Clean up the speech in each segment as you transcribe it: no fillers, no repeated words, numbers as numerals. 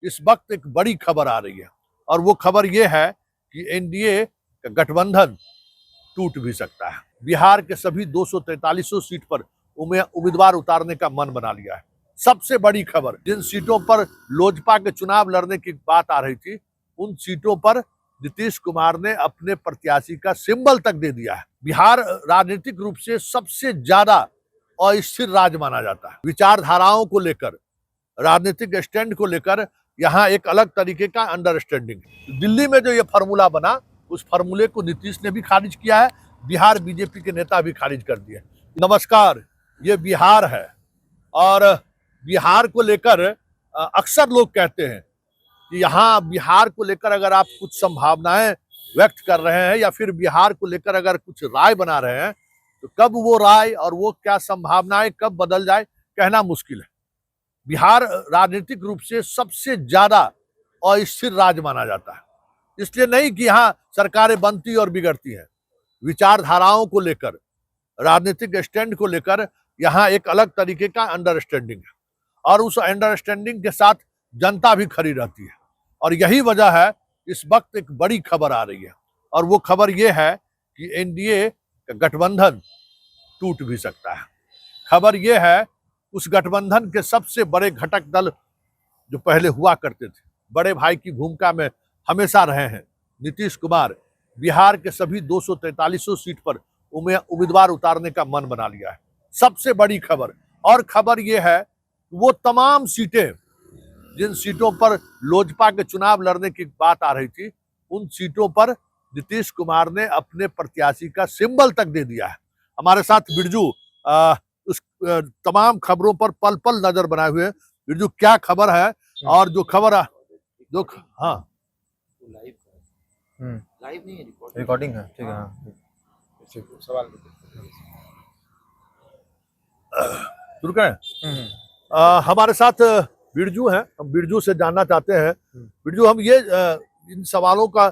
इस वक्त एक बड़ी खबर आ रही है और वो खबर ये है कि एनडीए का गठबंधन टूट भी सकता है। बिहार के सभी 243 सीट पर उम्मीदवार उतारने का मन बना लिया है। सबसे बड़ी खबर, जिन सीटों पर लोजपा के चुनाव लड़ने की बात आ रही थी, उन सीटों पर नीतीश कुमार ने अपने प्रत्याशी का सिंबल तक दे दिया है। बिहार राजनीतिक रूप से सबसे ज्यादा अस्थिर राज्य माना जाता है। विचारधाराओं को लेकर, राजनीतिक स्टैंड को लेकर यहाँ एक अलग तरीके का अंडरस्टैंडिंग। दिल्ली में जो ये फार्मूला बना, उस फार्मूले को नीतीश ने भी खारिज किया है, बिहार बीजेपी के नेता भी खारिज कर दिए। नमस्कार, ये बिहार है और बिहार को लेकर अक्सर लोग कहते हैं कि यहाँ बिहार को लेकर अगर आप कुछ संभावनाएं व्यक्त कर रहे हैं या फिर बिहार को लेकर अगर कुछ राय बना रहे हैं, तो कब वो राय और वो क्या संभावनाएं कब बदल जाए कहना मुश्किल है। बिहार राजनीतिक रूप से सबसे ज्यादा अस्थिर राज्य माना जाता है। इसलिए नहीं कि यहाँ सरकारें बनती और बिगड़ती हैं, विचारधाराओं को लेकर, राजनीतिक स्टैंड को लेकर यहाँ एक अलग तरीके का अंडरस्टैंडिंग है और उस अंडरस्टैंडिंग के साथ जनता भी खड़ी रहती है। और यही वजह है इस वक्त एक बड़ी खबर आ रही है और वो खबर ये है कि एनडीए का गठबंधन टूट भी सकता है। खबर ये है, उस गठबंधन के सबसे बड़े घटक दल जो पहले हुआ करते थे, बड़े भाई की भूमिका में हमेशा रहे हैं, नीतीश कुमार, बिहार के सभी 243 सीट पर उम्मीदवार उतारने का मन बना लिया है। सबसे बड़ी खबर, और खबर यह है वो तमाम सीटें, जिन सीटों पर लोजपा के चुनाव लड़ने की बात आ रही थी, उन सीटों पर नीतीश कुमार ने अपने प्रत्याशी का सिंबल तक दे दिया है। हमारे साथ बिरजू उस तमाम खबरों पर पल पल नजर बनाए हुए। बिरजू, क्या खबर है? और जो खबर जो हाँ लाइव नहीं है, रिकॉर्डिंग है। ठीक है, हाँ सवाल शुरू करें। हमारे साथ बिरजू हैं, हम बिरजू से जानना चाहते हैं। बिरजू, हम ये इन सवालों का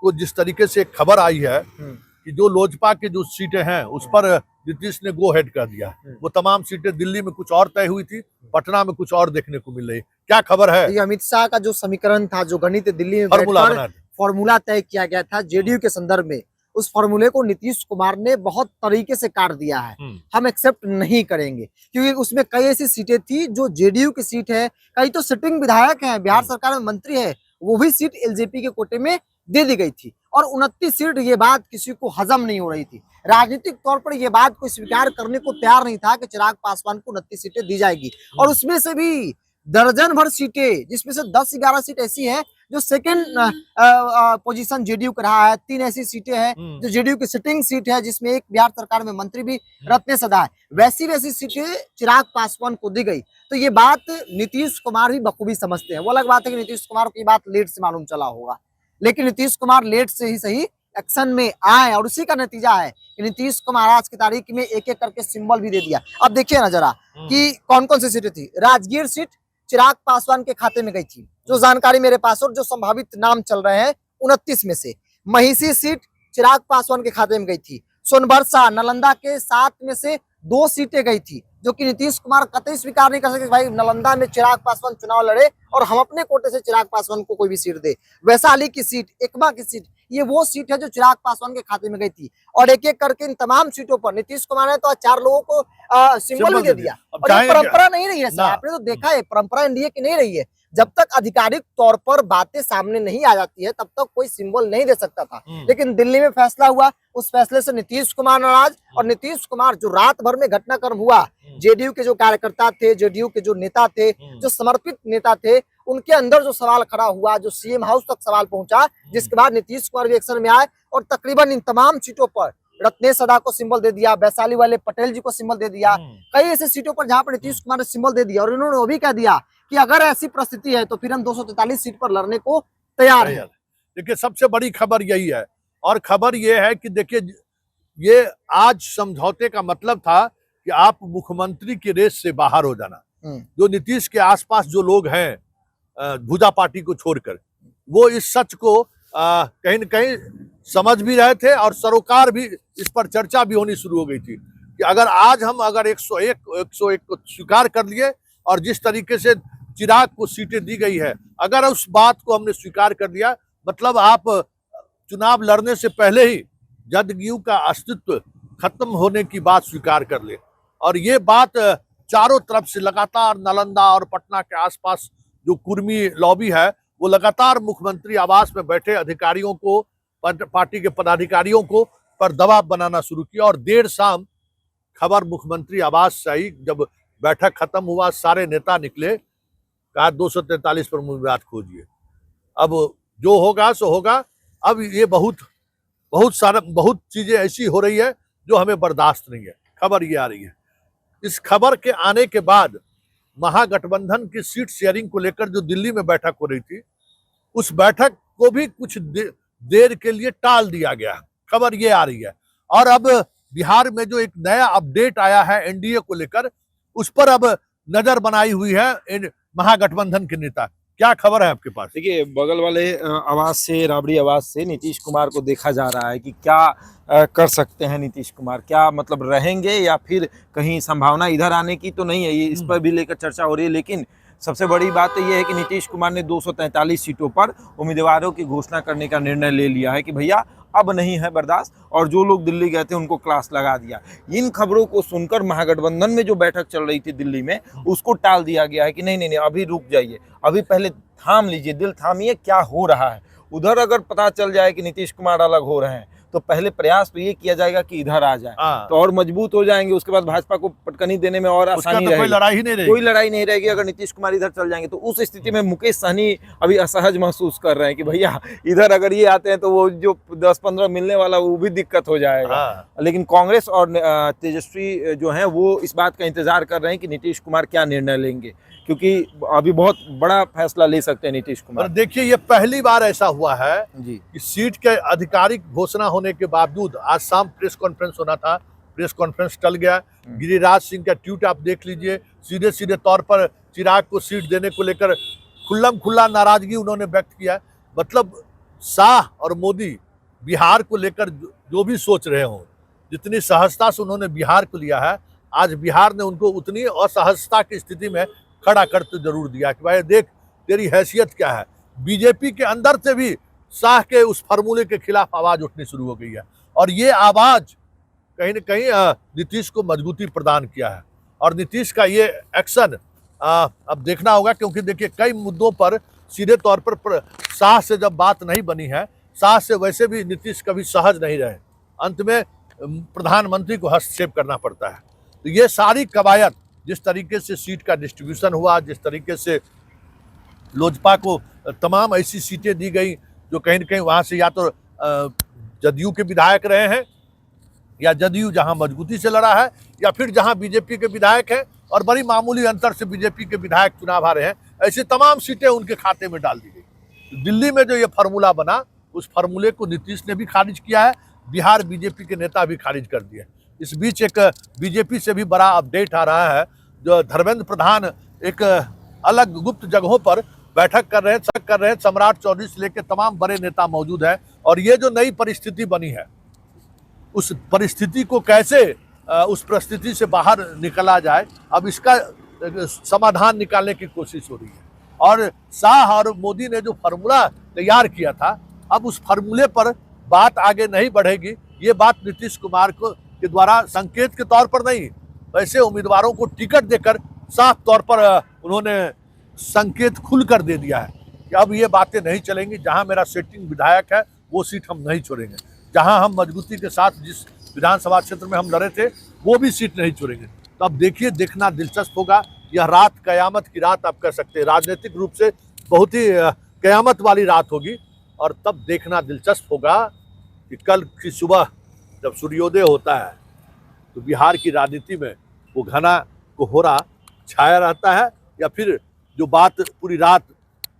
को जिस तरीके से खबर आई है कि जो लोजपा की जो सीटें हैं उस पर नीतीश ने गो हेड कर दिया, वो तमाम सीटें दिल्ली में कुछ और तय हुई थी, पटना में कुछ और देखने को मिल रही, क्या खबर है? ये अमित शाह का जो समीकरण था, जो गणित दिल्ली में फॉर्मूला तय किया गया था जेडीयू के संदर्भ में, उस फॉर्मूले को नीतीश कुमार ने बहुत तरीके से काट दिया है। हम एक्सेप्ट नहीं करेंगे, क्योंकि उसमें कई ऐसी सीटें थी जो जेडीयू की सीट है, कई तो सिटिंग विधायक हैं, बिहार सरकार में मंत्री है, वो भी सीट एलजेपी के कोटे में दे दी गई थी। और 29 सीट, ये बात किसी को हजम नहीं हो रही थी। राजनीतिक तौर पर यह बात कोई स्वीकार करने को तैयार नहीं था कि चिराग पासवान को 29 सीटें दी जाएगी, और उसमें से भी दर्जन भर सीटें, जिसमें से 10-11 सीट ऐसी हैं जो सेकंड पोजीशन जेडीयू का रहा है, 3 ऐसी सीटें हैं जो जेडीयू की सिटिंग सीट है, जिसमें एक बिहार सरकार में मंत्री भी रत्न सदा है, वैसी सीटें चिराग पासवान को दी गई। तो ये बात नीतीश कुमार भी बखूबी समझते हैं। वो अलग बात है कि नीतीश कुमार को ये बात लेट से मालूम चला होगा, लेकिन नीतीश कुमार लेट से ही सही एक्शन में आए, और उसी का नतीजा है कि नीतीश कुमार आज की तारीख में एक एक करके सिंबल भी दे दिया। अब देखिए ना जरा कि कौन कौन सी सीटें थी। राजगीर सीट चिराग पासवान के खाते में गई थी, जो जानकारी मेरे पास, और जो संभावित नाम चल रहे हैं 29 में से। महिषी सीट चिराग पासवान के खाते में गई थी। सोनभरसा, नालंदा के 7 में से 2 सीटें गई थी, जो कि नीतीश कुमार कतई स्वीकार नहीं कर सकते भाई नालंदा में चिराग पासवान चुनाव लड़े और हम अपने कोटे से चिराग पासवान को कोई भी सीट दे। वैशाली की सीट, एकमा की सीट, ये वो सीट है जो चिराग पासवान के खाते में गई थी। और एक एक करके इन तमाम सीटों पर नीतीश कुमार ने तो 4 लोगों को सिंबल भी दे दिया। और ये परंपरा नहीं रही है, आपने तो देखा है, परंपरा एनडीए की नहीं रही है। जब तक आधिकारिक तौर पर बातें सामने नहीं आ जाती है, तब तक कोई सिंबल नहीं दे सकता था। लेकिन दिल्ली में फैसला हुआ, उस फैसले से नीतीश कुमार नाराज, और नीतीश कुमार जो रात भर में घटनाक्रम हुआ, जेडीयू के जो कार्यकर्ता थे, जेडीयू के जो नेता थे, जो समर्पित नेता थे, उनके अंदर जो सवाल खड़ा हुआ, जो सीएम हाउस तक सवाल पहुंचा, जिसके बाद नीतीश कुमार भी एक्शन में आए और तकरीबन इन तमाम सीटों पर रत्नेश सदा को सिंबल दे दिया, वैशाली वाले पटेल जी को सिंबल दे दिया, कई ऐसे सीटों पर जहां पर नीतीश कुमार ने सिंबल दे दिया। और इन्होंने वो भी कह दिया कि अगर ऐसी परिस्थिति है तो फिर हम 243 सीट पर लड़ने को तैयार हैं। देखिए, सबसे बड़ी खबर यही है, और खबर यह है कि देखिए, ये आज समझौते का मतलब था कि आप मुख्यमंत्री की रेस से बाहर हो जाना। जो नीतीश के आसपास जो लोग हैं, भुजा पार्टी को छोड़कर, वो इस सच को कहीं न कहीं समझ भी रहे थे, और सरोकार भी इस पर चर्चा भी होनी शुरू हो गई थी कि अगर आज हम 101 को स्वीकार कर लिए, और जिस तरीके से चिराग को सीटें दी गई है, अगर उस बात को हमने स्वीकार कर लिया, मतलब आप चुनाव लड़ने से पहले ही जदयू का अस्तित्व खत्म होने की बात स्वीकार कर ले। और ये बात चारों तरफ से लगातार नालंदा और पटना के आसपास जो कुर्मी लॉबी है वो लगातार मुख्यमंत्री आवास में बैठे अधिकारियों को, पार्टी के पदाधिकारियों को पर दबाव बनाना शुरू किया। और देर शाम खबर मुख्यमंत्री आवास से आई, जब बैठक खत्म हुआ सारे नेता निकले, कहा 243 पर मुद्दात खोजिए। अब जो होगा सो होगा। अब ये बहुत चीजें ऐसी हो रही है जो हमें बर्दाश्त नहीं है। खबर ये आ रही है, इस खबर के आने के बाद महागठबंधन की सीट शेयरिंग को लेकर जो दिल्ली में बैठक हो रही थी, उस बैठक को भी कुछ देर के लिए टाल दिया गया। खबर ये आ रही है। और अब बिहार में जो एक नया अपडेट आया है एनडीए को लेकर, उस पर अब नजर बनाई हुई है इन महागठबंधन के नेता। क्या खबर है आपके पास? देखिए, बगल वाले आवास से, राबड़ी आवास से नीतीश कुमार को देखा जा रहा है कि क्या कर सकते हैं नीतीश कुमार, क्या मतलब रहेंगे या फिर कहीं संभावना इधर आने की तो नहीं है, ये इस पर भी लेकर चर्चा हो रही है। लेकिन सबसे बड़ी बात तो ये है कि नीतीश कुमार ने 243 सीटों पर उम्मीदवारों की घोषणा करने का निर्णय ले लिया है कि भैया अब नहीं है बर्दाश्त, और जो लोग दिल्ली गए थे उनको क्लास लगा दिया। इन खबरों को सुनकर महागठबंधन में जो बैठक चल रही थी दिल्ली में, उसको टाल दिया गया है कि नहीं नहीं नहीं, अभी रुक जाइए, अभी पहले थाम लीजिए, दिल थामिए, क्या हो रहा है। उधर अगर पता चल जाए कि नीतीश कुमार अलग हो रहे हैं तो पहले प्रयास तो ये किया जाएगा कि इधर आ जाए, तो और मजबूत हो जाएंगे। उसके बाद भाजपा को पटकनी देने में और आसानी रहेगी, कोई लड़ाई नहीं रहेगी अगर नीतीश कुमार इधर चल जाएंगे। तो उस स्थिति में मुकेश सहनी अभी असहज महसूस कर रहे हैं कि भैया इधर अगर ये आते हैं तो वो जो 10-15 मिलने वाला वो भी दिक्कत हो जाएगा। लेकिन कांग्रेस और तेजस्वी जो है वो इस बात का इंतजार कर रहे हैं कि नीतीश कुमार क्या निर्णय लेंगे, क्योंकि अभी बहुत बड़ा फैसला ले सकते हैं नीतीश कुमार। देखिए, ये पहली बार ऐसा हुआ है जी कि सीट के आधिकारिक घोषणा होने के बावजूद, आज शाम प्रेस कॉन्फ्रेंस होना था, प्रेस कॉन्फ्रेंस टल गया। गिरिराज सिंह का ट्वीट आप देख लीजिए, सीधे सीधे तौर पर चिराग को सीट देने को लेकर खुल्ला नाराजगी उन्होंने व्यक्त किया। मतलब शाह और मोदी बिहार को लेकर जो भी सोच रहे हों, जितनी सहजता से उन्होंने बिहार को लिया है, आज बिहार ने उनको उतनी असहजता की स्थिति में खड़ा करते जरूर दिया कि भाई देख तेरी हैसियत क्या है। बीजेपी के अंदर से भी शाह के उस फार्मूले के खिलाफ आवाज उठनी शुरू हो गई है, और ये आवाज कहीं न कहीं नीतीश को मजबूती प्रदान किया है। और नीतीश का ये एक्शन अब देखना होगा, क्योंकि देखिए कई मुद्दों पर सीधे तौर पर शाह से जब बात नहीं बनी है, शाह से वैसे भी नीतीश कभी सहज नहीं रहे, अंत में प्रधानमंत्री को हस्तक्षेप करना पड़ता है। तो ये सारी कवायद, जिस तरीके से सीट का डिस्ट्रीब्यूशन हुआ, जिस तरीके से लोजपा को तमाम ऐसी सीटें दी गई जो कहीं न कहीं वहाँ से या तो जदयू के विधायक रहे हैं, या जदयू जहाँ मजबूती से लड़ा है, या फिर जहाँ बीजेपी के विधायक हैं और बड़ी मामूली अंतर से बीजेपी के विधायक चुनाव हारे हैं, ऐसी तमाम सीटें उनके खाते में डाल दी गई। तो दिल्ली में जो ये फार्मूला बना, उस फार्मूले को नीतीश ने भी खारिज किया है, बिहार बीजेपी के नेता भी खारिज कर दिए। इस बीच एक बीजेपी से भी बड़ा अपडेट आ रहा है, जो धर्मेंद्र प्रधान एक अलग गुप्त जगहों पर बैठक कर रहे हैं। सम्राट चौधरी से लेकर तमाम बड़े नेता मौजूद हैं, और ये जो नई परिस्थिति बनी है, उस परिस्थिति को कैसे उस परिस्थिति से बाहर निकला जाए, अब इसका समाधान निकालने की कोशिश हो रही है। और शाह और मोदी ने जो फार्मूला तैयार किया था, अब उस फार्मूले पर बात आगे नहीं बढ़ेगी। ये बात नीतीश कुमार के द्वारा संकेत के तौर पर नहीं, वैसे उम्मीदवारों को टिकट देकर साफ तौर पर उन्होंने संकेत खुलकर दे दिया है कि अब ये बातें नहीं चलेंगी। जहां मेरा सिटिंग विधायक है वो सीट हम नहीं छोड़ेंगे, जहां हम मजबूती के साथ जिस विधानसभा क्षेत्र में हम लड़े थे वो भी सीट नहीं छोड़ेंगे। तो अब देखिए, देखना दिलचस्प होगा। यह रात कयामत की रात आप कह सकते हैं, राजनीतिक रूप से बहुत ही कयामत वाली रात होगी। और तब देखना दिलचस्प होगा कि कल की सुबह जब सूर्योदय होता है तो बिहार की राजनीति में वो घना कोहरा छाया रहता है, या फिर जो बात पूरी रात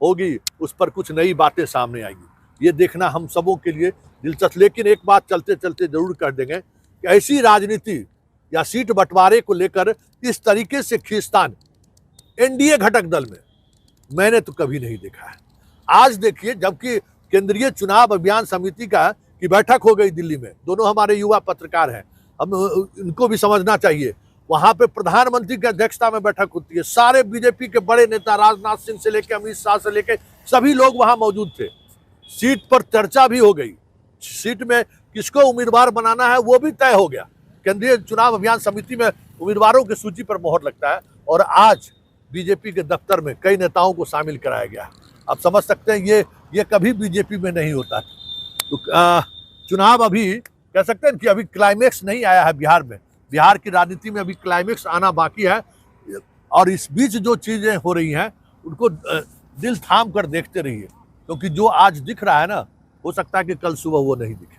होगी उस पर कुछ नई बातें सामने आएगी। ये देखना हम सबों के लिए दिलचस्प। लेकिन एक बात चलते चलते जरूर कर देंगे कि ऐसी राजनीति या सीट बंटवारे को लेकर इस तरीके से खींचतान एनडीए घटक दल में मैंने तो कभी नहीं देखा है। आज देखिए, जबकि केंद्रीय चुनाव अभियान समिति की बैठक हो गई दिल्ली में, दोनों हमारे युवा पत्रकार हैं, हम इनको भी समझना चाहिए। वहां पे प्रधानमंत्री की अध्यक्षता में बैठक होती है, सारे बीजेपी के बड़े नेता राजनाथ सिंह से लेकर अमित शाह से लेकर सभी लोग वहां मौजूद थे। सीट पर चर्चा भी हो गई, सीट में किसको उम्मीदवार बनाना है वो भी तय हो गया। केंद्रीय चुनाव अभियान समिति में उम्मीदवारों की सूची पर मोहर लगता है और आज बीजेपी के दफ्तर में कई नेताओं को शामिल कराया गया। आप समझ सकते हैं ये कभी बीजेपी में नहीं होता। तो चुनाव अभी कह सकते हैं कि अभी क्लाइमेक्स नहीं आया है बिहार में, बिहार की राजनीति में अभी क्लाइमेक्स आना बाकी है। और इस बीच जो चीजें हो रही हैं उनको दिल थाम कर देखते रहिए, क्योंकि जो आज दिख रहा है ना, हो सकता है कि कल सुबह वो नहीं दिखे।